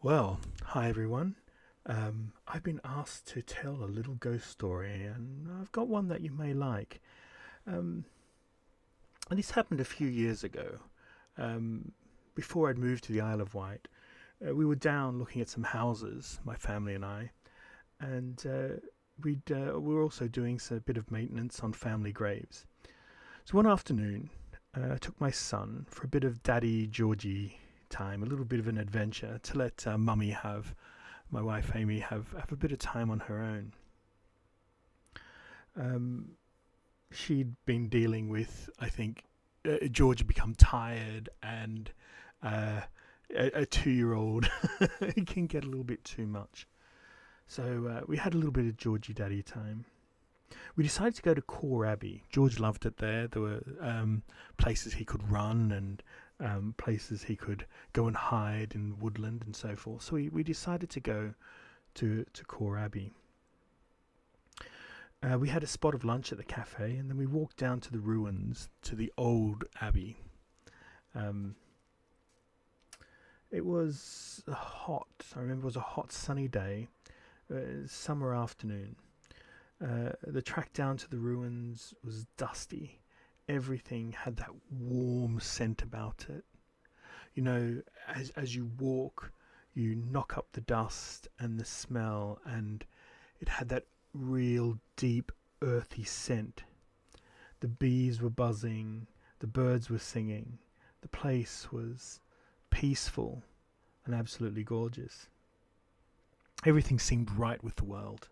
Well, hi everyone. I've been asked to tell a little ghost story, and I've got one that you may like. Um, and this happened a few years ago. Um, Before I'd moved to the Isle of Wight, we were down looking at some houses, my family and I, and we were also doing a bit of maintenance on family graves. So one afternoon, I took my son for a bit of Daddy Georgie time, a little bit of an adventure to let Mummy have my wife Amy have a bit of time on her own. Um, she'd been dealing with, I think, George had become tired, and uh, a 2-year-old can get a little bit too much. So we had a little bit of Georgie Daddy time. We decided to go to Core Abbey. George loved it there. There were places he could run and places he could go and hide in woodland and so forth. So we decided to go to Core Abbey. We had a spot of lunch at the cafe, and then we walked down to the ruins to the old abbey. Um, it was hot. I remember it was a hot, sunny day, summer afternoon. The track down to the ruins was dusty. Everything had that warm scent about it. You know, as you walk, you knock up the dust and the smell, and it had that real deep earthy scent. The bees were buzzing, the birds were singing, the place was peaceful and absolutely gorgeous. Everything seemed right with the world.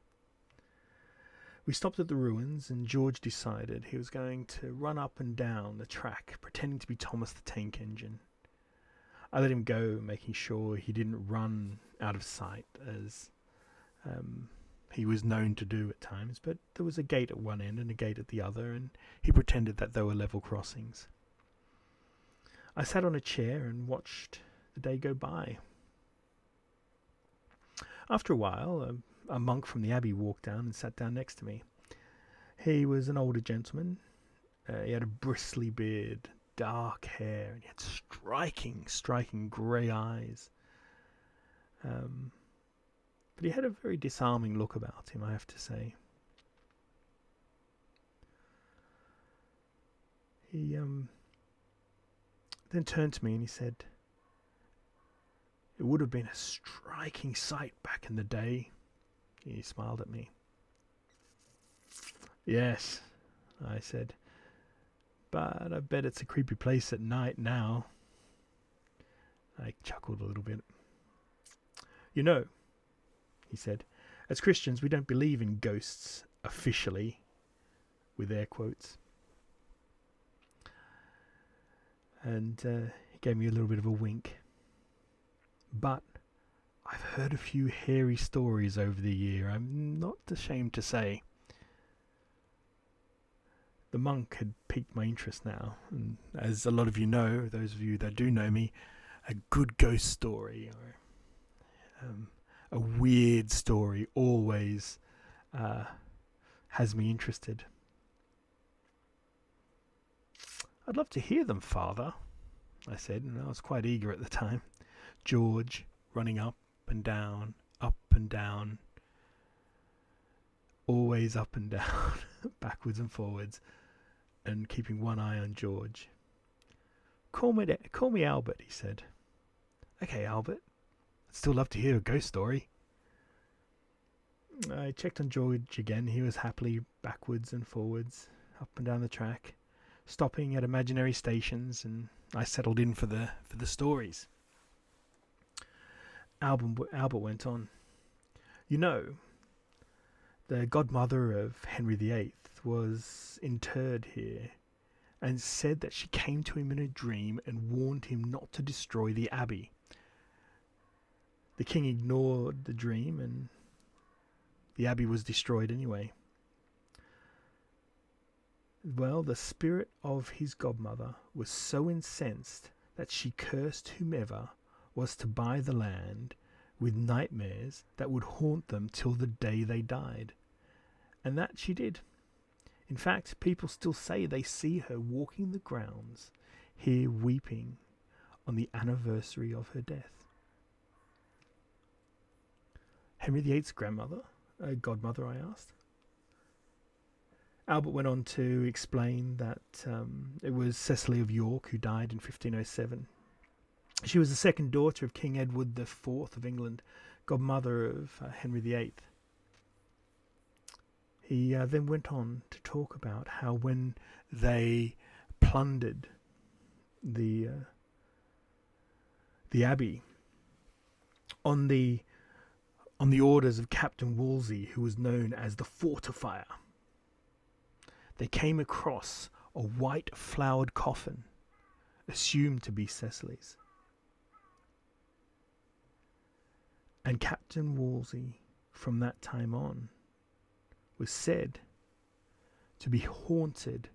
We stopped at the ruins, and George decided he was going to run up and down the track, pretending to be Thomas the Tank Engine. I let him go, making sure he didn't run out of sight, as um, he was known to do at times, but there was a gate at one end and a gate at the other, and he pretended that there were level crossings. I sat on a chair and watched the day go by. After a while, a monk from the abbey walked down and sat down next to me. He was an older gentleman. He had a bristly beard, dark hair, and he had striking grey eyes. Um, but he had a very disarming look about him, I have to say. He then turned to me and he said, "It would have been a striking sight back in the day." He smiled at me. "Yes," I said, "but I bet it's a creepy place at night now." I chuckled a little bit. "You know," he said, "as Christians we don't believe in ghosts officially," with air quotes. And he gave me a little bit of a wink. "But I've heard a few hairy stories over the year, I'm not ashamed to say." The monk had piqued my interest now, and as a lot of you know, those of you that do know me, a good ghost story or a weird story always uh, has me interested. "I'd love to hear them, Father," I said, and I was quite eager at the time. George running up and down, always up and down, backwards and forwards, and keeping one eye on George. Call me Albert," he said. "Okay, Albert. I'd still love to hear a ghost story." I checked on George again. He was happily backwards and forwards, up and down the track, stopping at imaginary stations, and I settled in for the stories. Albert went on. "You know, the godmother of Henry VIII was interred here, and said that she came to him in a dream and warned him not to destroy the abbey. The king ignored the dream, and the abbey was destroyed anyway. Well, the spirit of his godmother was so incensed that she cursed whomever was to buy the land with nightmares that would haunt them till the day they died. And that she did. In fact, people still say they see her walking the grounds, here weeping on the anniversary of her death." Henry VIII's godmother, I asked. Albert went on to explain that it was Cecily of York who died in 1507. She was the second daughter of King Edward IV of England, godmother of Henry VIII. He then went on to talk about how when they plundered the abbey on the orders of Captain Wolsey, who was known as the Fortifier, they came across a white flowered coffin, assumed to be Cecily's. And Captain Wolsey, from that time on, was said to be haunted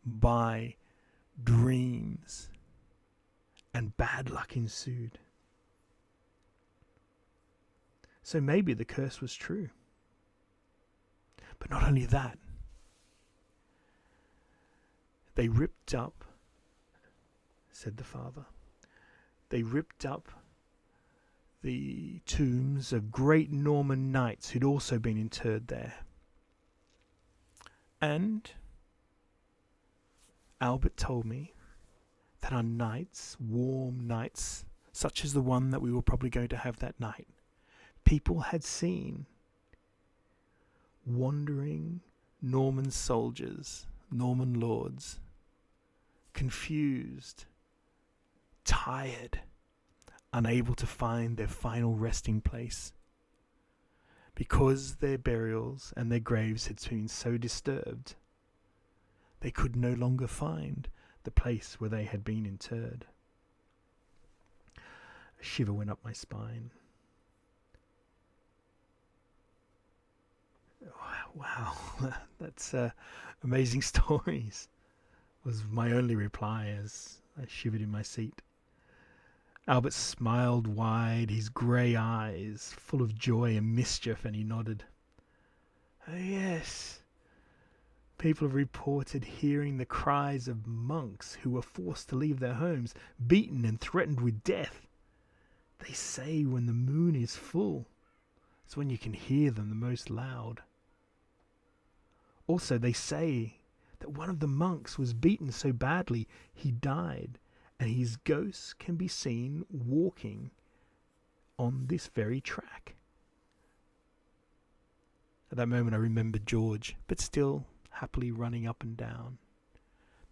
by dreams, and bad luck ensued. So maybe the curse was true. But not only that, they ripped up, said the father, they ripped up the tombs of great Norman knights who'd also been interred there. And Albert told me that on nights, warm nights, such as the one that we were probably going to have that night, people had seen wandering Norman soldiers, Norman lords, confused, tired, unable to find their final resting place, because their burials and their graves had been so disturbed, they could no longer find the place where they had been interred. A shiver went up my spine. Wow, that's amazing stories, was my only reply as I shivered in my seat. Albert smiled wide, his grey eyes full of joy and mischief, and he nodded. Oh, yes. People have reported hearing the cries of monks who were forced to leave their homes, beaten and threatened with death. They say when the moon is full, it's when you can hear them the most loud. Also, they say that one of the monks was beaten so badly he died, and his ghost can be seen walking on this very track. At that moment I remembered George, but still happily running up and down.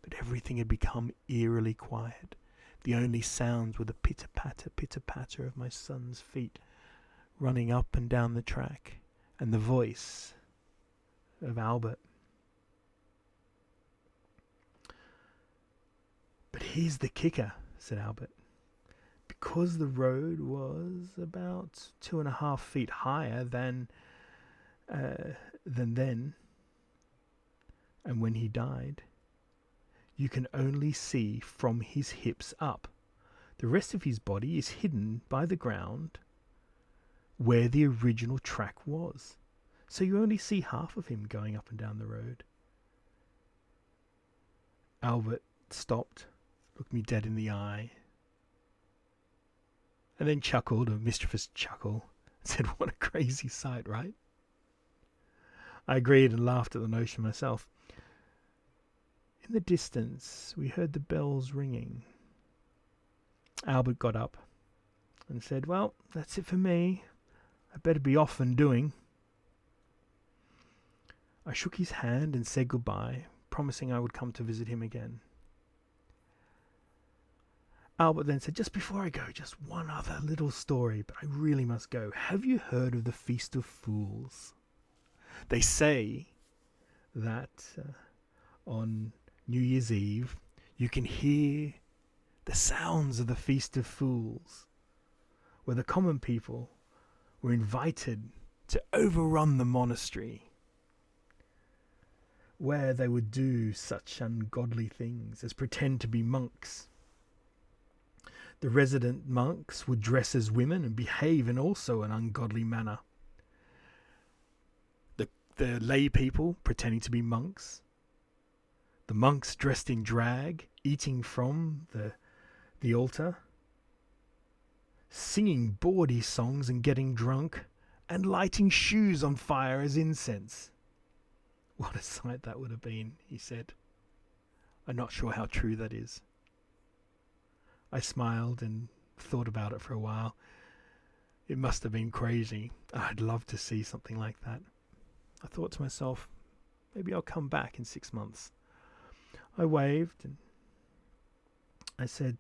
But everything had become eerily quiet. The only sounds were the pitter-patter of my son's feet running up and down the track, and the voice of Albert. But here's the kicker, said Albert. Because the road was about 2.5 feet higher than then, and when he died, you can only see from his hips up. The rest of his body is hidden by the ground where the original track was. So you only see half of him going up and down the road. Albert stopped, looked me dead in the eye, and then chuckled, a mischievous chuckle, and said, "What a crazy sight, right?" I agreed and laughed at the notion myself. In the distance, we heard the bells ringing. Albert got up and said, "Well, that's it for me. I'd better be off and doing." I shook his hand and said goodbye, promising I would come to visit him again. Albert then said, "Just before I go, just one other little story, but I really must go. Have you heard of the Feast of Fools? They say that on New Year's Eve, you can hear the sounds of the Feast of Fools, where the common people were invited to overrun the monastery, where they would do such ungodly things as pretend to be monks. The resident monks would dress as women and behave in also an ungodly manner. The lay people pretending to be monks, the monks dressed in drag, eating from the altar, singing bawdy songs and getting drunk, and lighting shoes on fire as incense. What a sight that would have been, he said. I'm not sure how true that is. I smiled and thought about it for a while. It must have been crazy. I'd love to see something like that. I thought to myself, maybe I'll come back in 6 months. I waved and I said,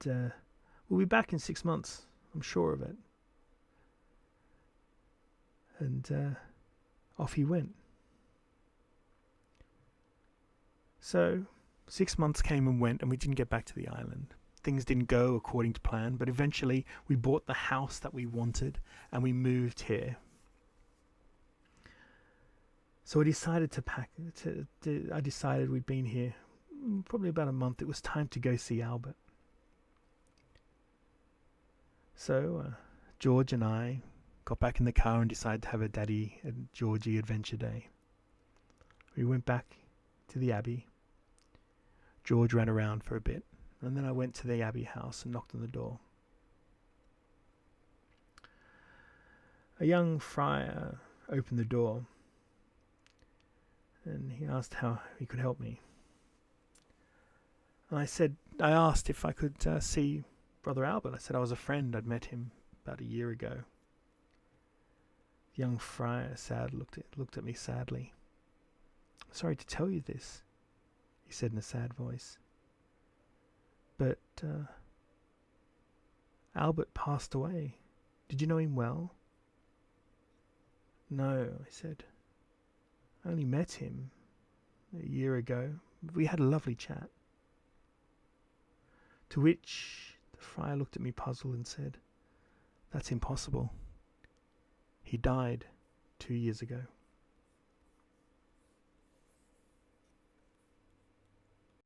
we'll be back in 6 months. I'm sure of it. And off he went. So 6 months came and went, and we didn't get back to the island. Things didn't go according to plan, but eventually we bought the house that we wanted and we moved here. So I decided to pack. I decided we'd been here probably about a month. It was time to go see Albert. So George and I got back in the car and decided to have a Daddy and Georgie adventure day. We went back to the Abbey. George ran around for a bit, and then I went to the Abbey house and knocked on the door. A young friar opened the door, and he asked how he could help me. And I asked if I could see Brother Albert. I said I was a friend. I'd met him about a year ago. The young friar looked at me sadly. I'm sorry to tell you this, he said in a sad voice. But Albert passed away. Did you know him well? No, I said. I only met him a year ago. We had a lovely chat. To which the friar looked at me puzzled and said, that's impossible. He died 2 years ago.